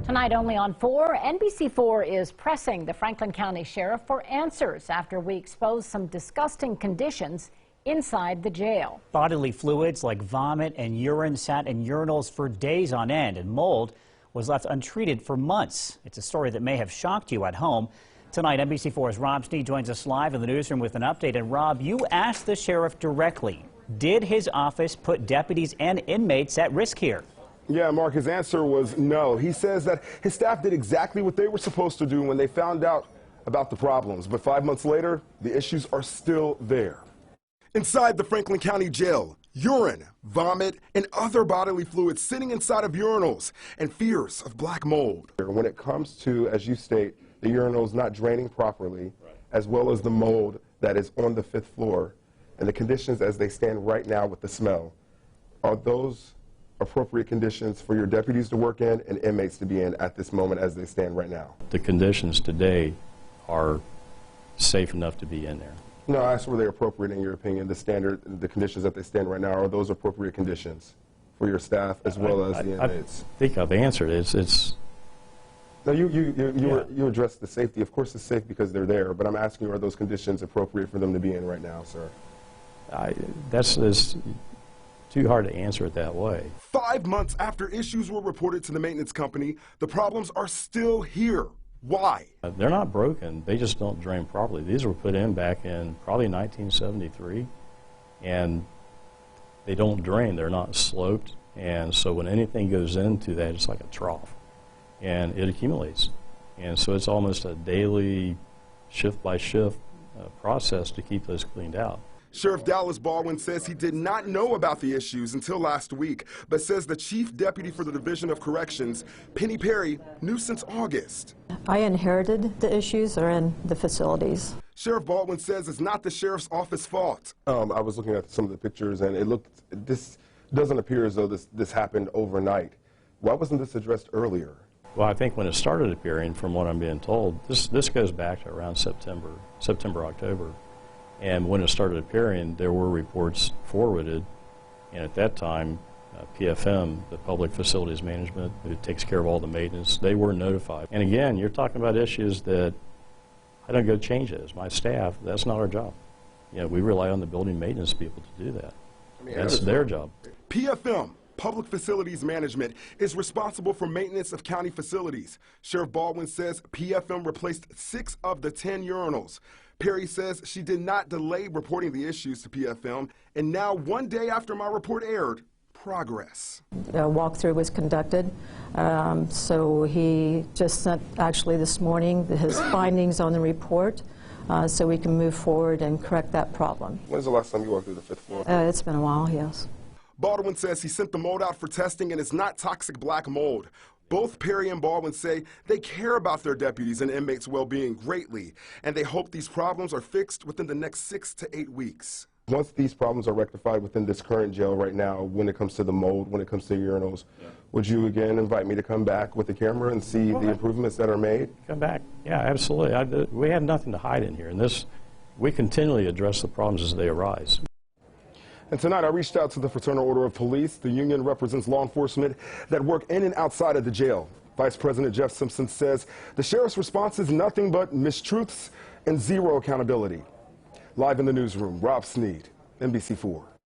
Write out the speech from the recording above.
Tonight only on 4, NBC4 is pressing the Franklin County Sheriff for answers after we expose some disgusting conditions inside the jail. Bodily fluids like vomit and urine sat in urinals for days on end, and mold was left untreated for months. It's a story that may have shocked you at home. Tonight, NBC4's Rob Sneed joins us live in the newsroom with an update. And Rob, you asked the sheriff directly, did his office put deputies and inmates at risk here? Yeah, Mark, his answer was no. He says that his staff did exactly what they were supposed to do when they found out about the problems. But 5 months later, the issues are still there. Inside the Franklin County Jail, urine, vomit, and other bodily fluids sitting inside of urinals, and fears of black mold. When it comes to, as you state, the urinals not draining properly, as well as the mold that is on the 5th floor, and the conditions as they stand right now with the smell, are those appropriate conditions for your deputies to work in and inmates to be in at this moment as they stand right now? The conditions today are safe enough to be in there. No, I asked were they appropriate in your opinion, the conditions that they stand right now, are those appropriate conditions for your staff as well as the inmates? I think I've answered it. No, you addressed the safety. Of course it's safe because they're there, but I'm asking you, are those conditions appropriate for them to be in right now, sir? That's too hard to answer it that way. 5 months after issues were reported to the maintenance company, the problems are still here. Why? They're not broken. They just don't drain properly. These were put in back in probably 1973, and they don't drain. They're not sloped, and so when anything goes into that, it's like a trough, and it accumulates. And so it's almost a daily, shift-by-shift process to keep those cleaned out. Sheriff Dallas Baldwin says he did not know about the issues until last week, but says the chief deputy for the Division of Corrections, Penny Perry, knew since August. I inherited the issues are in the facilities. Sheriff Baldwin says it's not the sheriff's office fault. I was looking at some of the pictures, and this doesn't appear as though this happened overnight. Why wasn't this addressed earlier? Well, I think when it started appearing, from what I'm being told, this goes back to around September, October. And when it started appearing, there were reports forwarded, and at that time, PFM, the Public Facilities Management, who takes care of all the maintenance, they were notified. And again, you're talking about issues that I don't go change those. My staff, that's not our job. You know, we rely on the building maintenance people to do that. That's their job. PFM, Public Facilities Management, is responsible for maintenance of county facilities. Sheriff Baldwin says PFM replaced 6 of the 10 urinals. Perry says she did not delay reporting the issues to PFM, and now, 1 day after my report aired, progress. A walkthrough was conducted, so he just sent, actually this morning, his findings on the report, so we can move forward and correct that problem. When's the last time you walked through the 5th floor? It's been a while, yes. Baldwin says he sent the mold out for testing, and it's not toxic black mold. Both Perry and Baldwin say they care about their deputies and inmates' well-being greatly, and they hope these problems are fixed within the next 6 to 8 weeks. Once these problems are rectified within this current jail right now, when it comes to the mold, when it comes to urinals, would you again invite me to come back with the camera and see the improvements that are made? Come back. Yeah, absolutely. We have nothing to hide in here, and we continually address the problems as they arise. And tonight I reached out to the Fraternal Order of Police. The union represents law enforcement that work in and outside of the jail. Vice President Jeff Simpson says the sheriff's response is nothing but mistruths and zero accountability. Live in the newsroom, Rob Sneed, NBC4.